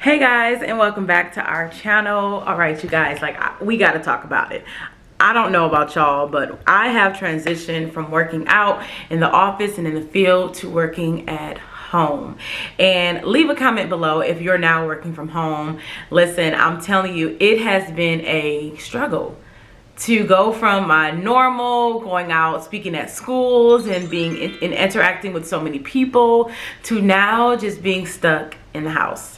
Hey guys, and welcome back to our channel. All right, you guys, we got to talk about it. I don't know about y'all, but I have transitioned from working out in the office and in the field to working at home. And leave a comment below if you're now working from home. Listen, I'm telling you, it has been a struggle to go from my normal going out speaking at schools and being in interacting with so many people to now just being stuck in the house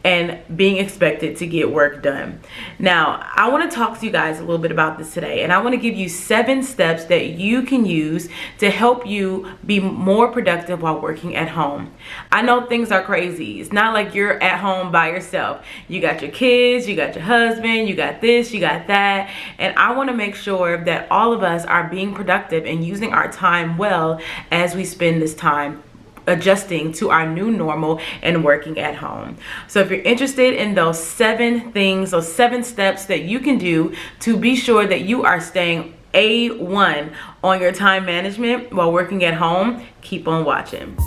and being expected to get work done. Now, I want to talk to you guys a little bit about this today, and I want to give you 7 steps that you can use to help you be more productive while working at home. I know things are crazy. It's not like you're at home by yourself. You got your kids, you got your husband, you got this, you got that, and I want to make sure that all of us are being productive and using our time well as we spend this time adjusting to our new normal and working at home. So if you're interested in those 7 things, those 7 steps that you can do to be sure that you are staying A1 on your time management while working at home, keep on watching.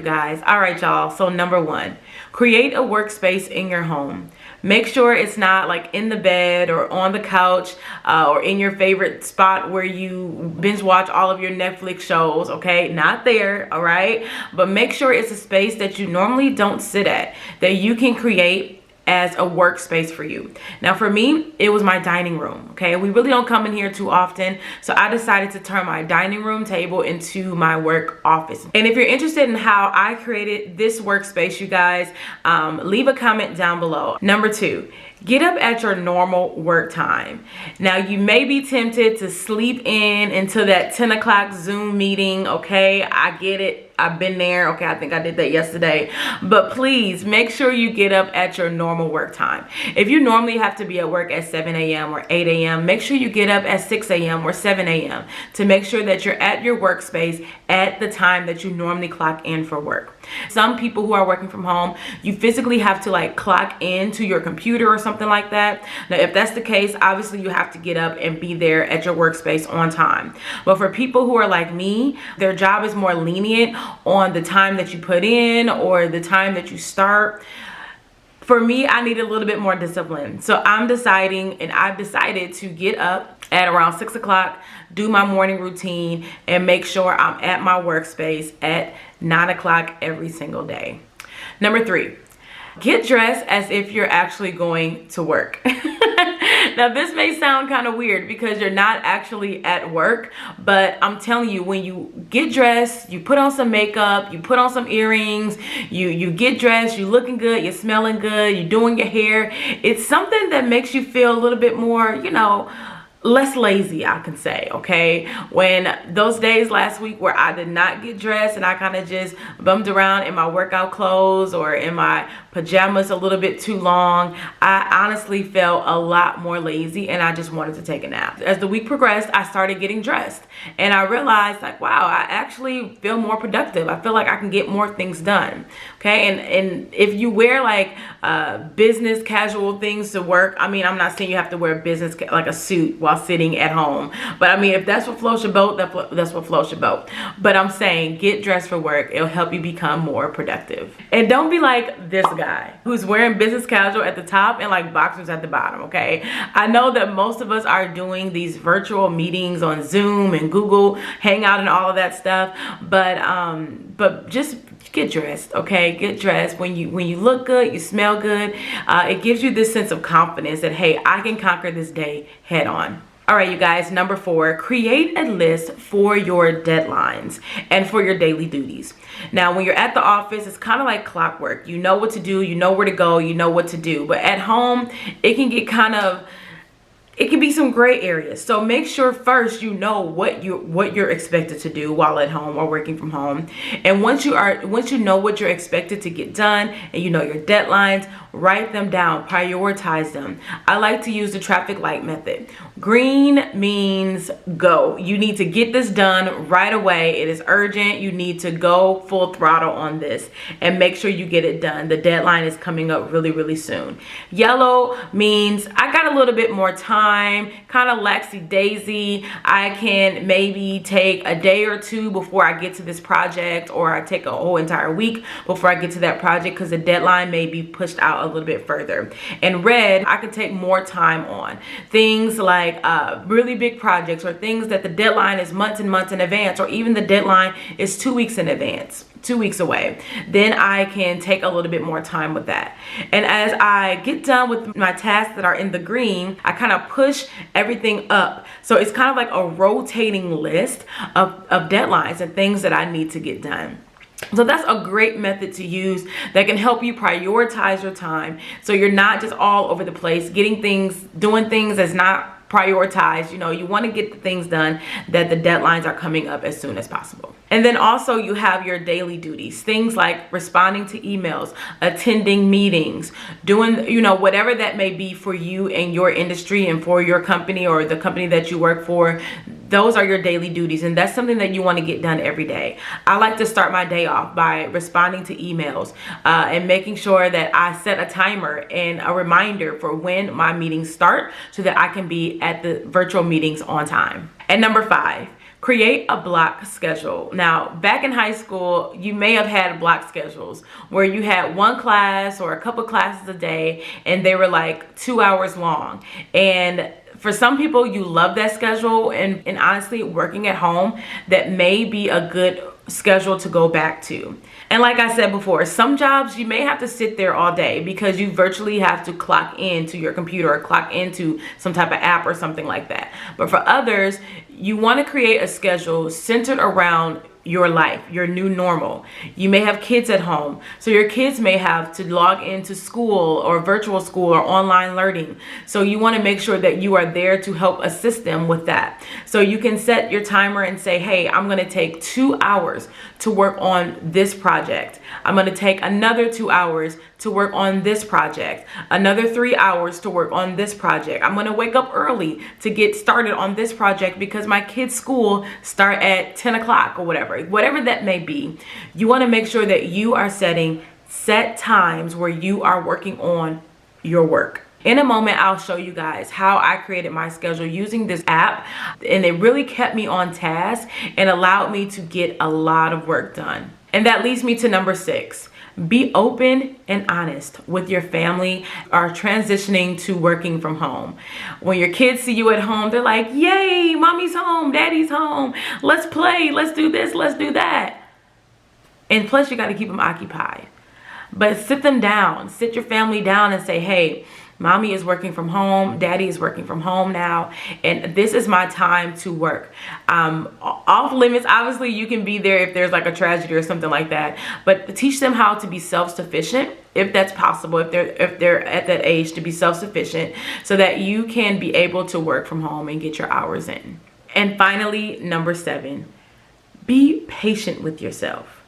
Guys, all right y'all, so number 1, create a workspace in your home. Make sure it's not like in the bed or on the couch or in your favorite spot where you binge watch all of your Netflix shows, okay? Not there, all right? But make sure it's a space that you normally don't sit at, that you can create as a workspace for you. Now for me, it was my dining room, okay? We really don't come in here too often, so I decided to turn my dining room table into my work office. And if you're interested in how I created this workspace, you guys, leave a comment down below. Number 2, get up at your normal work time. Now you may be tempted to sleep in until that 10 o'clock Zoom meeting, okay? I get it. I've been there. Okay, I think I did that yesterday. But please make sure you get up at your normal work time. If you normally have to be at work at 7 a.m. or 8 a.m., make sure you get up at 6 a.m. or 7 a.m. to make sure that you're at your workspace at the time that you normally clock in for work. Some people who are working from home, you physically have to like clock into your computer or something like that. Now, if that's the case, obviously you have to get up and be there at your workspace on time. But for people who are like me, their job is more lenient on the time that you put in or the time that you start. For me, I need a little bit more discipline. So I've decided to get up at around 6 o'clock, do my morning routine, and make sure I'm at my workspace at 9 o'clock every single day. Number 3, get dressed as if you're actually going to work. Now this may sound kind of weird because you're not actually at work, but I'm telling you, when you get dressed, you put on some makeup, you put on some earrings, you get dressed, you're looking good, you're smelling good, you're doing your hair. It's something that makes you feel a little bit more, you know, less lazy, I can say, okay? When those days last week where I did not get dressed and I kind of just bummed around in my workout clothes or in my pajamas a little bit too long, I honestly felt a lot more lazy and I just wanted to take a nap. As the week progressed, I started getting dressed and I realized like, wow, I actually feel more productive. I feel like I can get more things done, okay? And if you wear like business casual things to work, I mean, I'm not saying you have to wear business like a suit while sitting at home, but I mean, if that's what floats your boat, that's what floats your boat. But I'm saying get dressed for work. It'll help you become more productive. And don't be like this guy who's wearing business casual at the top and like boxers at the bottom, okay? I know that most of us are doing these virtual meetings on Zoom and Google Hangout and all of that stuff, but just get dressed, okay? Get dressed. When you look good, you smell good. It gives you this sense of confidence that, hey, I can conquer this day head on. All right, you guys, number 4, create a list for your deadlines and for your daily duties. Now, when you're at the office, it's kind of like clockwork. You know what to do, you know where to go, you know what to do. But at home, it can get it can be some gray areas. So make sure first you know what you're expected to do while at home or working from home. And once you know what you're expected to get done and you know your deadlines, write them down, prioritize them. I like to use the traffic light method. Green means go. You need to get this done right away. It is urgent. You need to go full throttle on this and make sure you get it done. The deadline is coming up really, really soon. Yellow means I got a little bit more time, kind of laxy-daisy. I can maybe take a day or two before I get to this project, or I take a whole entire week before I get to that project because the deadline may be pushed out a little bit further. And red, I can take more time on. Things like really big projects, or things that the deadline is months and months in advance, or even the deadline is 2 weeks in advance, 2 weeks away. Then I can take a little bit more time with that. And as I get done with my tasks that are in the green, I kind of push everything up. So it's kind of like a rotating list of deadlines and things that I need to get done. So that's a great method to use that can help you prioritize your time, so you're not just all over the place doing things that's not prioritized. You know, you want to get the things done that the deadlines are coming up as soon as possible. And then also you have your daily duties, things like responding to emails, attending meetings, doing, you know, whatever that may be for you and your industry and for your company or the company that you work for. Those are your daily duties, and that's something that you want to get done every day. I like to start my day off by responding to emails and making sure that I set a timer and a reminder for when my meetings start so that I can be at the virtual meetings on time. And number 5, create a block schedule. Now, back in high school, you may have had block schedules where you had one class or a couple classes a day, and they were like 2 hours long. And for some people, you love that schedule, and honestly, working at home, that may be a good schedule to go back to. And like I said before, some jobs you may have to sit there all day because you virtually have to clock into your computer or clock into some type of app or something like that. But for others, you want to create a schedule centered around your life, your new normal. You may have kids at home, so your kids may have to log into school or virtual school or online learning. So you want to make sure that you are there to help assist them with that. So you can set your timer and say, hey, I'm going to take 2 hours to work on this project. I'm going to take another 2 hours to work on this project, another 3 hours to work on this project. I'm going to wake up early to get started on this project because my kids' school start at 10 o'clock or whatever that may be. You want to make sure that you are setting set times where you are working on your work. In a moment, I'll show you guys how I created my schedule using this app, and it really kept me on task and allowed me to get a lot of work done. And that leads me to number 6. Be open and honest with your family are transitioning to working from home. When your kids see you at home, they're like, yay, mommy's home, daddy's home. Let's play, let's do this, let's do that. And plus you got to keep them occupied. But sit them down, sit your family down and say, hey, mommy is working from home, daddy is working from home now, and this is my time to work. Off limits, obviously you can be there if there's like a tragedy or something like that, but teach them how to be self-sufficient if that's possible, if they're at that age to be self-sufficient, so that you can be able to work from home and get your hours in. And finally, number 7, be patient with yourself.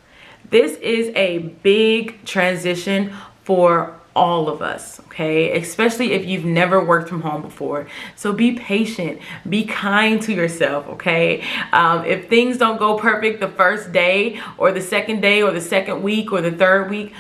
This is a big transition for all of us, okay? Especially if you've never worked from home before. So be patient, be kind to yourself, okay? If things don't go perfect the first day or the second day or the second week or the third week,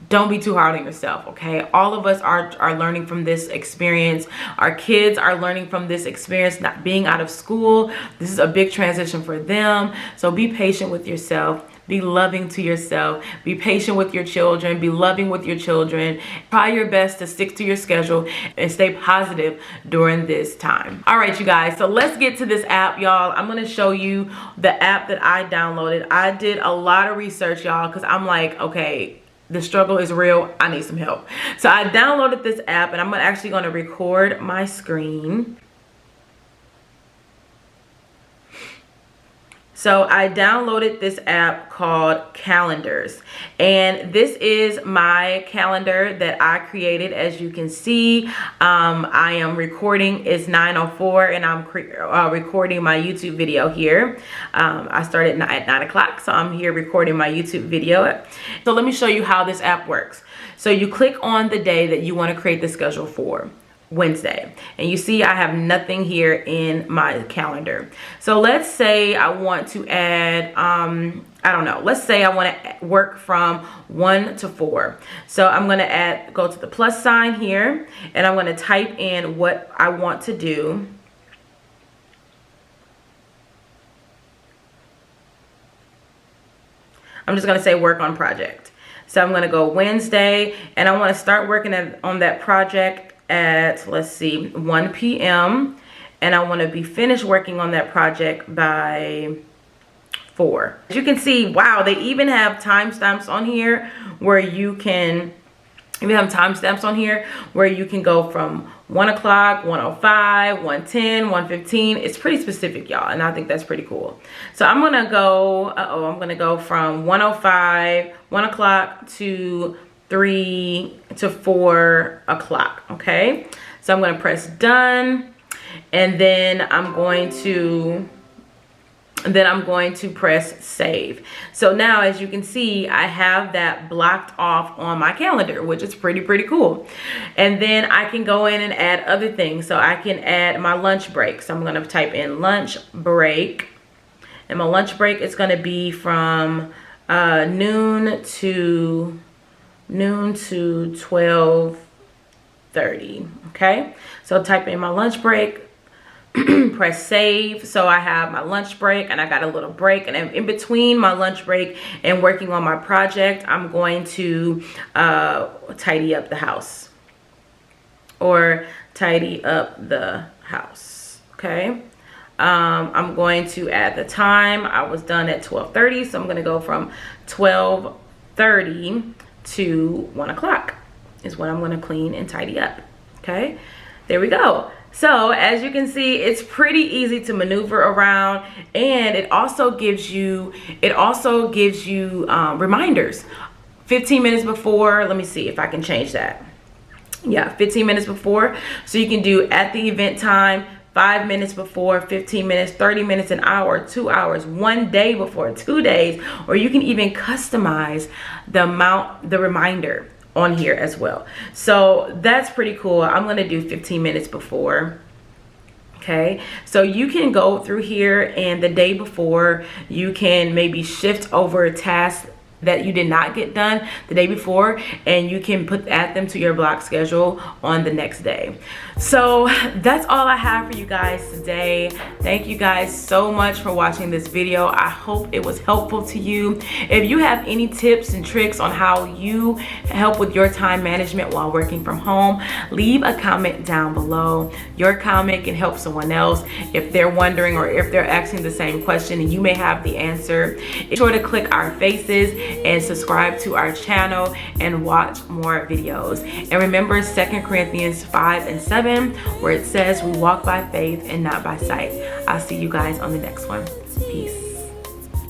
don't be too hard on yourself, okay? All of us are learning from this experience. Our kids are learning from this experience, not being out of school. This is a big transition for them. So be patient with yourself. Be loving to yourself. Be patient with your children. Be loving with your children. Try your best to stick to your schedule and stay positive during this time. All right, you guys. So let's get to this app, y'all. I'm going to show you the app that I downloaded. I did a lot of research, y'all, because I'm like, okay, the struggle is real. I need some help. So I downloaded this app, and I'm actually going to record my screen. So I downloaded this app called Calendars, and this is my calendar that I created. As you can see, I am recording. It's 9:04, and I'm recording my YouTube video here. I started at 9 o'clock, so I'm here recording my YouTube video. So let me show you how this app works. So you click on the day that you want to create the schedule for, Wednesday, and you see I have nothing here in my calendar. So let's say I want to add I don't know, let's say I want to work from 1 to 4. So I'm going to go to the plus sign here, and I'm going to type in what I want to do. I'm just going to say work on project. So I'm going to go Wednesday, and I want to start working on that project at, let's see, 1 p.m. and I want to be finished working on that project by 4. As you can see, wow, they even have timestamps on here where you can go from 1 o'clock, 1:05, 1:10, 1:15. It's pretty specific, y'all, and I think that's pretty cool. So I'm gonna go from 1:05, 1 o'clock to 3 to 4 o'clock. Okay, so I'm gonna press done, and then I'm going to press save. So now, as you can see, I have that blocked off on my calendar, which is pretty cool. And then I can go in and add other things. So I can add my lunch break. So I'm going to type in lunch break, and my lunch break is going to be from noon to 12:30. Okay, so type in my lunch break, press save. So I have my lunch break, and I got a little break, and in between my lunch break and working on my project, I'm going to tidy up the house, or tidy up the house. Okay, I'm going to add the time. I was done at 12:30, so I'm going to go from 12:30 to 1 o'clock is what I'm going to clean and tidy up. Okay, there we go. So as you can see, it's pretty easy to maneuver around, and it also gives you reminders 15 minutes before. Let me see if I can change that. Yeah, 15 minutes before. So you can do at the event time, 5 minutes before, 15 minutes, 30 minutes, an hour, 2 hours, 1 day before, 2 days, or you can even customize the reminder on here as well. So that's pretty cool. I'm going to do 15 minutes before. Okay, so you can go through here, and the day before you can maybe shift over tasks that you did not get done the day before, and you can add them to your block schedule on the next day. So that's all I have for you guys today. Thank you guys so much for watching this video. I hope it was helpful to you. If you have any tips and tricks on how you help with your time management while working from home, leave a comment down below. Your comment can help someone else if they're wondering, or if they're asking the same question and you may have the answer. Be sure to click our faces and subscribe to our channel and watch more videos. And remember 2 Corinthians 5:7, where it says we walk by faith and not by sight. I'll see you guys on the next one. Peace.